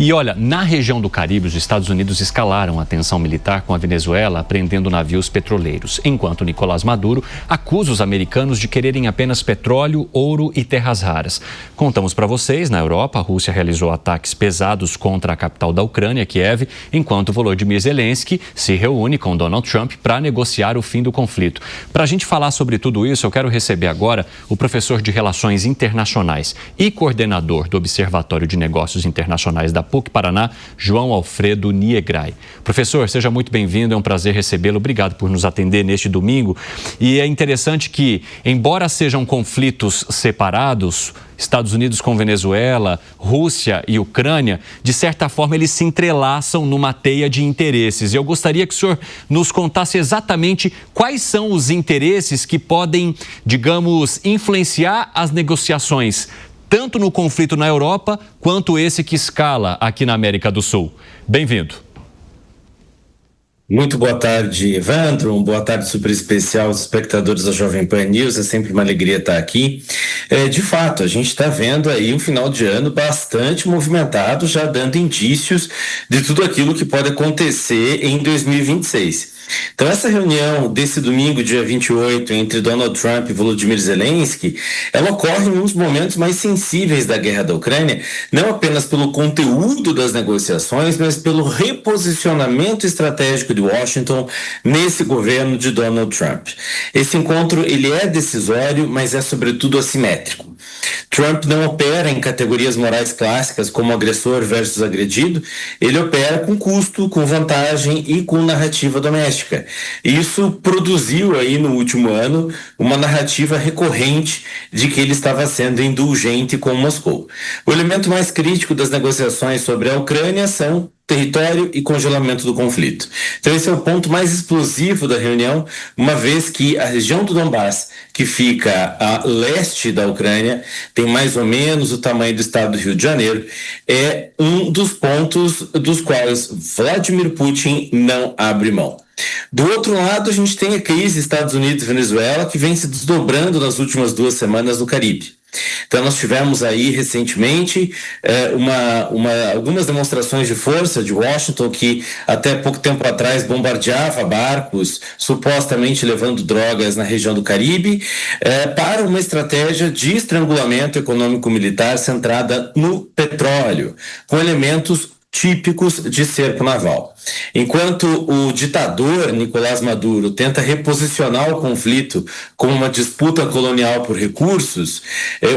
E olha, na região do Caribe, os Estados Unidos escalaram a tensão militar com a Venezuela, apreendendo navios petroleiros, enquanto Nicolás Maduro acusa os americanos de quererem apenas petróleo, ouro e terras raras. Contamos para vocês, na Europa, a Rússia realizou ataques pesados contra a capital da Ucrânia, Kiev, enquanto Volodymyr Zelensky se reúne com Donald Trump para negociar o fim do conflito. Para a gente falar sobre tudo isso, eu quero receber agora o professor de Relações Internacionais e coordenador do Observatório de Negócios Internacionais da PUC Paraná, João Alfredo Niegrai. Professor, seja muito bem-vindo, é um prazer recebê-lo. Obrigado por nos atender neste domingo. E é interessante que, embora sejam conflitos separados, Estados Unidos com Venezuela, Rússia e Ucrânia, de certa forma eles se entrelaçam numa teia de interesses. Eu gostaria que o senhor nos contasse exatamente quais são os interesses que podem, digamos, influenciar as negociações, tanto no conflito na Europa, quanto esse que escala aqui na América do Sul. Bem-vindo. Muito boa tarde, Evandro. Boa tarde super especial aos espectadores da Jovem Pan News. É sempre uma alegria estar aqui. De fato, a gente está vendo aí um final de ano bastante movimentado, já dando indícios de tudo aquilo que pode acontecer em 2026. Então, essa reunião desse domingo, dia 28, entre Donald Trump e Volodymyr Zelensky, ela ocorre em um dos momentos mais sensíveis da guerra da Ucrânia, não apenas pelo conteúdo das negociações, mas pelo reposicionamento estratégico de Washington nesse governo de Donald Trump. Esse encontro, ele é decisório, mas é sobretudo assimétrico. Trump não opera em categorias morais clássicas como agressor versus agredido, ele opera com custo, com vantagem e com narrativa doméstica. Isso produziu aí no último ano uma narrativa recorrente de que ele estava sendo indulgente com Moscou. O elemento mais crítico das negociações sobre a Ucrânia são território e congelamento do conflito. Então esse é o ponto mais explosivo da reunião, uma vez que a região do Donbass, que fica a leste da Ucrânia, tem mais ou menos o tamanho do estado do Rio de Janeiro, é um dos pontos dos quais Vladimir Putin não abre mão. Do outro lado, a gente tem a crise Estados Unidos e Venezuela, que vem se desdobrando nas últimas 2 semanas no Caribe. Então nós tivemos aí recentemente algumas demonstrações de força de Washington, que até pouco tempo atrás bombardeava barcos supostamente levando drogas na região do Caribe, para uma estratégia de estrangulamento econômico-militar centrada no petróleo, com elementos típicos de cerco naval. Enquanto o ditador Nicolás Maduro tenta reposicionar o conflito como uma disputa colonial por recursos,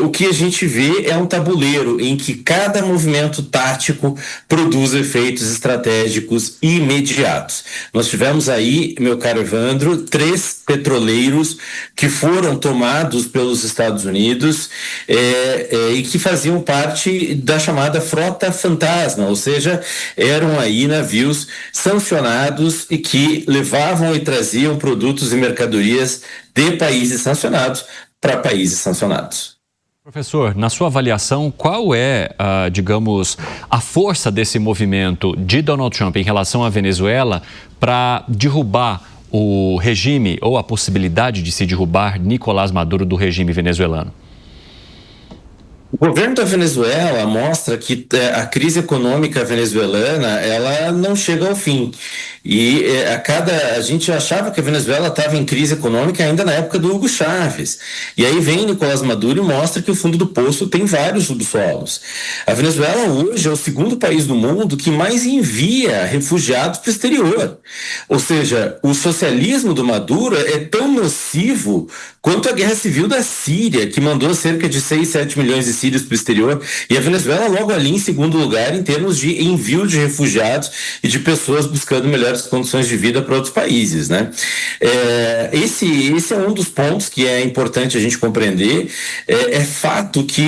o que a gente vê é um tabuleiro em que cada movimento tático produz efeitos estratégicos imediatos. Nós tivemos aí, meu caro Evandro, 3 petroleiros que foram tomados pelos Estados Unidos e que faziam parte da chamada frota fantasma, ou seja, eram aí navios sancionados e que levavam e traziam produtos e mercadorias de países sancionados para países sancionados. Professor, na sua avaliação, qual é, digamos, a força desse movimento de Donald Trump em relação à Venezuela para derrubar o regime ou a possibilidade de se derrubar Nicolás Maduro do regime venezuelano? O governo da Venezuela mostra que a crise econômica venezuelana ela não chega ao fim. E a gente achava que a Venezuela estava em crise econômica ainda na época do Hugo Chávez. E aí vem Nicolás Maduro e mostra que o fundo do poço tem vários subsolos. A Venezuela hoje é o segundo país do mundo que mais envia refugiados para o exterior. Ou seja, o socialismo do Maduro é tão nocivo quanto a guerra civil da Síria, que mandou cerca de 6, 7 milhões de sírios para o exterior, e a Venezuela logo ali em segundo lugar em termos de envio de refugiados e de pessoas buscando melhores condições de vida para outros países, né? Esse é um dos pontos que é importante a gente compreender. É fato que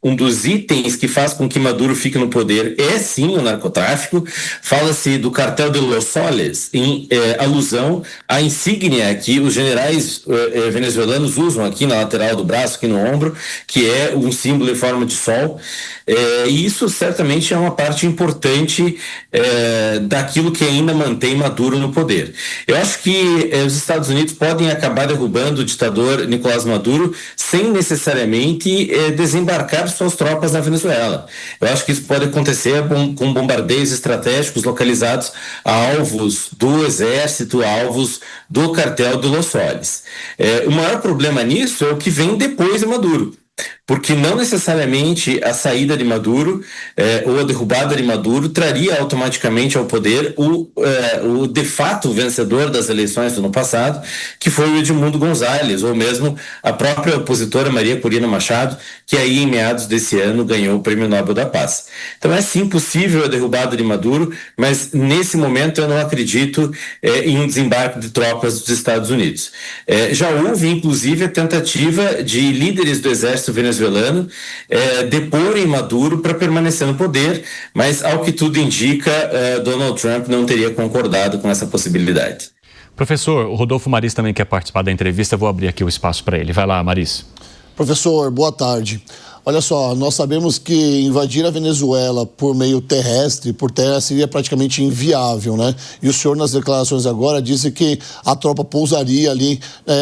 um dos itens que faz com que Maduro fique no poder é sim o narcotráfico. Fala-se do cartel de Los Soles, em alusão à insígnia que os generais venezuelanos usam aqui na lateral do braço, aqui no ombro, que é um símbolo em forma de sol. E isso certamente é uma parte importante daquilo que ainda mantém Maduro no poder. Eu acho que os Estados Unidos podem acabar derrubando o ditador Nicolás Maduro sem necessariamente desembarcar suas tropas na Venezuela. Eu acho que isso pode acontecer com bombardeios estratégicos localizados a alvos do exército, alvos do cartel de Los Soles. O maior problema nisso é o que vem depois de Maduro. Porque não necessariamente a saída de Maduro ou a derrubada de Maduro traria automaticamente ao poder o de fato vencedor das eleições do ano passado, que foi o Edmundo González, ou mesmo a própria opositora Maria Corina Machado, que aí em meados desse ano ganhou o Prêmio Nobel da Paz. Então é sim possível a derrubada de Maduro, mas nesse momento eu não acredito em um desembarque de tropas dos Estados Unidos. Já houve inclusive a tentativa de líderes do exército venezuelano deporem Maduro para permanecer no poder, mas ao que tudo indica, Donald Trump não teria concordado com essa possibilidade. Professor, o Rodolfo Maris também quer participar da entrevista, vou abrir aqui o espaço para ele. Vai lá, Maris. Professor, boa tarde. Olha só, nós sabemos que invadir a Venezuela por meio terrestre, por terra, seria praticamente inviável, né? E o senhor, nas declarações agora, disse que a tropa pousaria ali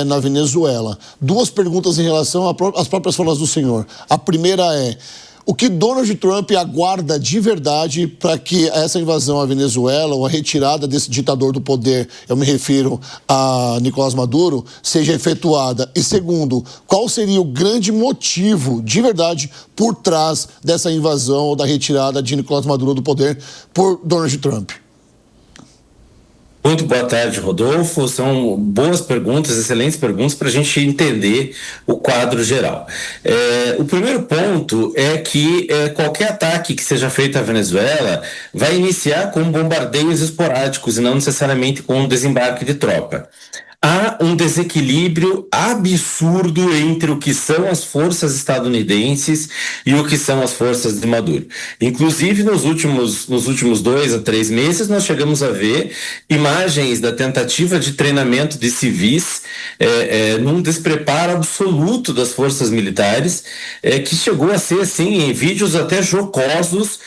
na Venezuela. Duas perguntas em relação às próprias falas do senhor. A primeira é: o que Donald Trump aguarda de verdade para que essa invasão à Venezuela ou a retirada desse ditador do poder, eu me refiro a Nicolás Maduro, seja efetuada? E segundo, qual seria o grande motivo de verdade por trás dessa invasão ou da retirada de Nicolás Maduro do poder por Donald Trump? Muito boa tarde, Rodolfo. São boas perguntas, excelentes perguntas para a gente entender o quadro geral. O primeiro ponto é que qualquer ataque que seja feito à Venezuela vai iniciar com bombardeios esporádicos e não necessariamente com um desembarque de tropa. Há um desequilíbrio absurdo entre o que são as forças estadunidenses e o que são as forças de Maduro. Inclusive, nos últimos 2 a 3 meses, nós chegamos a ver imagens da tentativa de treinamento de civis num despreparo absoluto das forças militares, que chegou a ser, assim, em vídeos até jocosos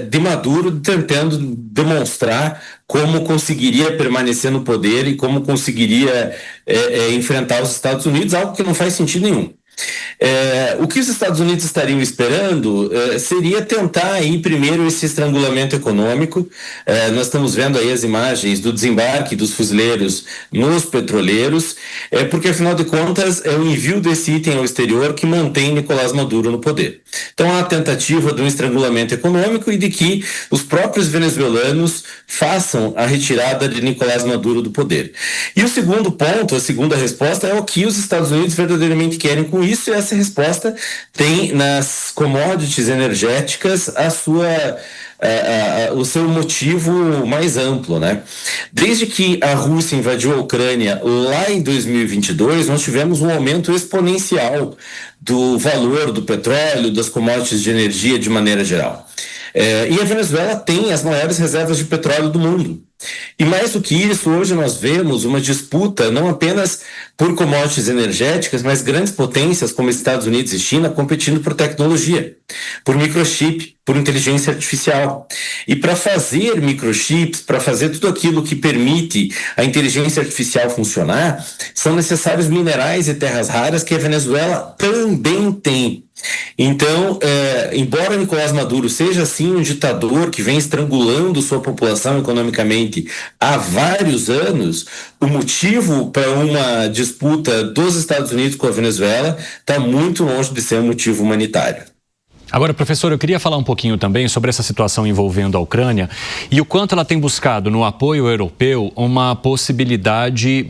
de Maduro tentando demonstrar como conseguiria permanecer no poder e como conseguiria enfrentar os Estados Unidos, algo que não faz sentido nenhum. O que os Estados Unidos estariam esperando seria tentar aí primeiro esse estrangulamento econômico. Nós estamos vendo aí as imagens do desembarque dos fuzileiros nos petroleiros, porque afinal de contas é o envio desse item ao exterior que mantém Nicolás Maduro no poder. Então há a tentativa de um estrangulamento econômico e de que os próprios venezuelanos façam a retirada de Nicolás Maduro do poder. E o segundo ponto, a segunda resposta, é o que os Estados Unidos verdadeiramente querem com isso, e essa resposta tem nas commodities energéticas o seu motivo mais amplo, né? Desde que a Rússia invadiu a Ucrânia lá em 2022, nós tivemos um aumento exponencial do valor do petróleo, das commodities de energia de maneira geral. E a Venezuela tem as maiores reservas de petróleo do mundo. E mais do que isso, hoje nós vemos uma disputa não apenas por commodities energéticas, mas grandes potências como Estados Unidos e China competindo por tecnologia, por microchip, por inteligência artificial. E para fazer microchips, para fazer tudo aquilo que permite a inteligência artificial funcionar, são necessários minerais e terras raras que a Venezuela também tem. Então, embora Nicolás Maduro seja assim um ditador que vem estrangulando sua população economicamente há vários anos, o motivo para uma disputa dos Estados Unidos com a Venezuela está muito longe de ser um motivo humanitário. Agora, professor, eu queria falar um pouquinho também sobre essa situação envolvendo a Ucrânia e o quanto ela tem buscado no apoio europeu uma possibilidade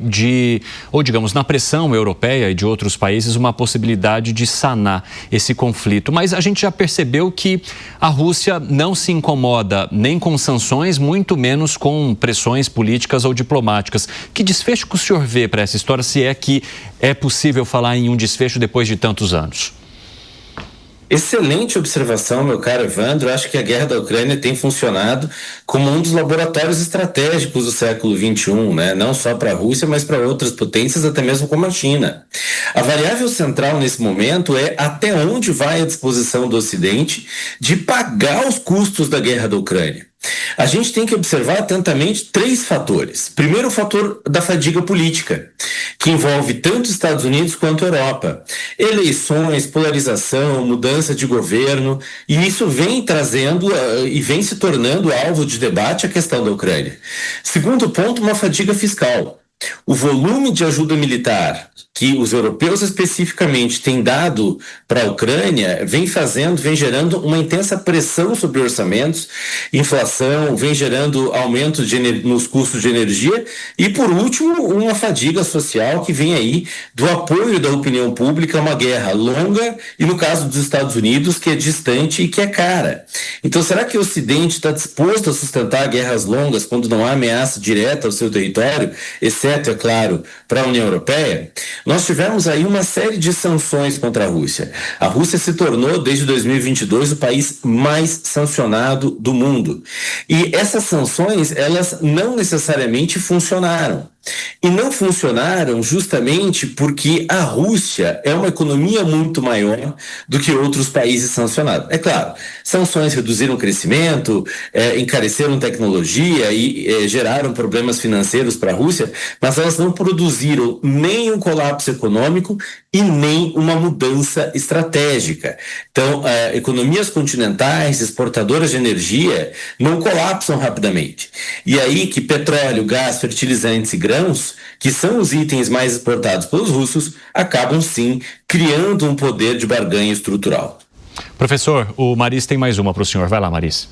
ou digamos, na pressão europeia e de outros países, uma possibilidade de sanar esse conflito. Mas a gente já percebeu que a Rússia não se incomoda nem com sanções, muito menos com pressões políticas ou diplomáticas. Que desfecho que o senhor vê para essa história, se é que é possível falar em um desfecho depois de tantos anos? Excelente observação, meu caro Evandro. Acho que a guerra da Ucrânia tem funcionado como um dos laboratórios estratégicos do século XXI, né? Não só para a Rússia, mas para outras potências, até mesmo como a China. A variável central nesse momento é até onde vai a disposição do Ocidente de pagar os custos da guerra da Ucrânia. A gente tem que observar atentamente 3 fatores. Primeiro, o fator da fadiga política, que envolve tanto os Estados Unidos quanto a Europa. Eleições, polarização, mudança de governo, e isso vem trazendo e vem se tornando alvo de debate a questão da Ucrânia. Segundo ponto, uma fadiga fiscal. O volume de ajuda militar que os europeus especificamente têm dado para a Ucrânia vem gerando uma intensa pressão sobre orçamentos, inflação, vem gerando aumento nos custos de energia e, por último, uma fadiga social que vem aí do apoio da opinião pública a uma guerra longa e, no caso dos Estados Unidos, que é distante e que é cara. Então, será que o Ocidente está disposto a sustentar guerras longas quando não há ameaça direta ao seu território, exceto, é claro, para a União Europeia? Nós tivemos aí uma série de sanções contra a Rússia. A Rússia se tornou, desde 2022, o país mais sancionado do mundo. E essas sanções, elas não necessariamente funcionaram. E não funcionaram justamente porque a Rússia é uma economia muito maior do que outros países sancionados. É claro, sanções reduziram o crescimento, encareceram tecnologia e geraram problemas financeiros para a Rússia, mas elas não produziram nem um colapso econômico e nem uma mudança estratégica. Então, economias continentais, exportadoras de energia, não colapsam rapidamente. E aí que petróleo, gás, fertilizantes e grãos, que são os itens mais exportados pelos russos, acabam sim criando um poder de barganha estrutural. Professor, o Maris tem mais uma para o senhor. Vai lá, Maris.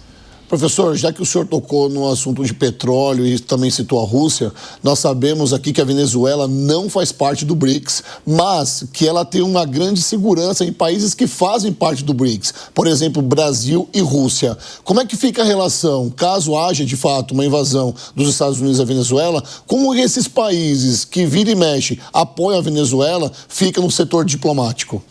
Professor, já que o senhor tocou no assunto de petróleo e também citou a Rússia, nós sabemos aqui que a Venezuela não faz parte do BRICS, mas que ela tem uma grande segurança em países que fazem parte do BRICS, por exemplo, Brasil e Rússia. Como é que fica a relação, caso haja de fato uma invasão dos Estados Unidos à Venezuela, como esses países que vira e mexe apoiam a Venezuela ficam no setor diplomático?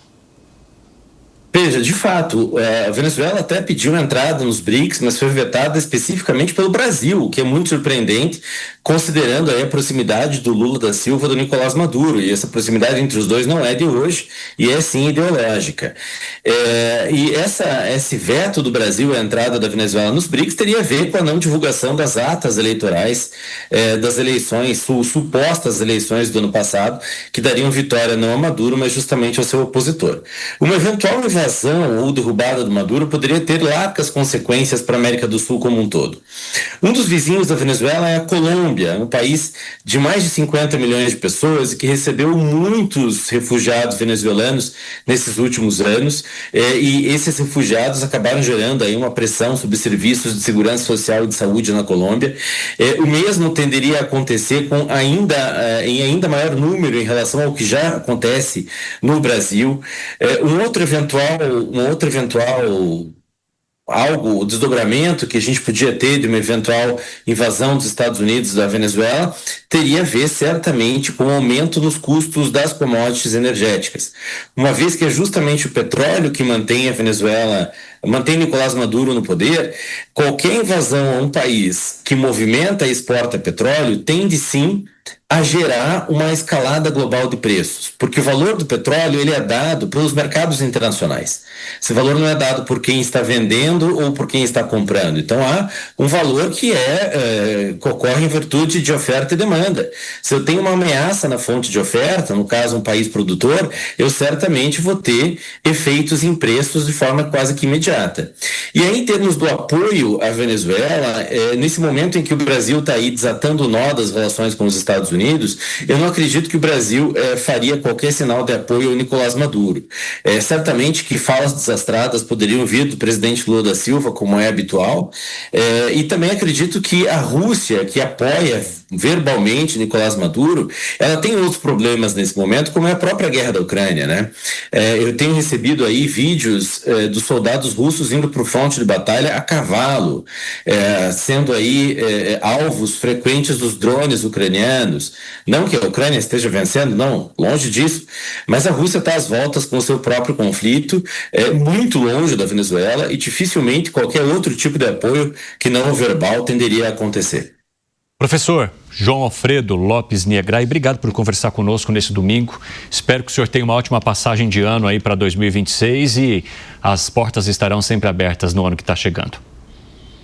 Veja, de fato, a Venezuela até pediu entrada nos BRICS, mas foi vetada especificamente pelo Brasil, o que é muito surpreendente, considerando aí a proximidade do Lula da Silva e do Nicolás Maduro. E essa proximidade entre os dois não é de hoje, e é sim ideológica. E esse veto do Brasil à entrada da Venezuela nos BRICS teria a ver com a não divulgação das atas eleitorais das eleições, supostas eleições do ano passado, que dariam vitória não a Maduro, mas justamente ao seu opositor. Uma eventual invasão ou derrubada do Maduro poderia ter largas consequências para a América do Sul como um todo. Um dos vizinhos da Venezuela é a Colômbia, um país de mais de 50 milhões de pessoas e que recebeu muitos refugiados venezuelanos nesses últimos anos, e esses refugiados acabaram gerando aí uma pressão sobre serviços de segurança social e de saúde na Colômbia. O mesmo tenderia a acontecer em ainda maior número em relação ao que já acontece no Brasil. Um outro eventual o desdobramento que a gente podia ter de uma eventual invasão dos Estados Unidos da Venezuela teria a ver certamente com o aumento nos custos das commodities energéticas. Uma vez que é justamente o petróleo que mantém a Venezuela, mantém Nicolás Maduro no poder, qualquer invasão a um país que movimenta e exporta petróleo tende sim a gerar uma escalada global de preços, porque o valor do petróleo ele é dado pelos mercados internacionais. Esse valor não é dado por quem está vendendo ou por quem está comprando. Então há um valor que ocorre em virtude de oferta e demanda. Se eu tenho uma ameaça na fonte de oferta, no caso um país produtor, eu certamente vou ter efeitos em preços de forma quase que imediata. E aí, em termos do apoio à Venezuela, nesse momento em que o Brasil está aí desatando o nó das relações com os Estados Unidos, eu não acredito que o Brasil faria qualquer sinal de apoio ao Nicolás Maduro. Certamente que falas desastradas poderiam vir do presidente Lula da Silva, como é habitual, e também acredito que a Rússia, que apoia verbalmente Nicolás Maduro, ela tem outros problemas nesse momento, como é a própria guerra da Ucrânia, né? Eu tenho recebido aí vídeos dos soldados russos indo para o fronte de batalha a cavalo, sendo aí alvos frequentes dos drones ucranianos. Não que a Ucrânia esteja vencendo, não, longe disso, mas a Rússia está às voltas com o seu próprio conflito, muito longe da Venezuela, e dificilmente qualquer outro tipo de apoio que não o verbal tenderia a acontecer. Professor João Alfredo Lopes Niegrai, obrigado por conversar conosco nesse domingo. Espero que o senhor tenha uma ótima passagem de ano aí para 2026 e as portas estarão sempre abertas no ano que está chegando.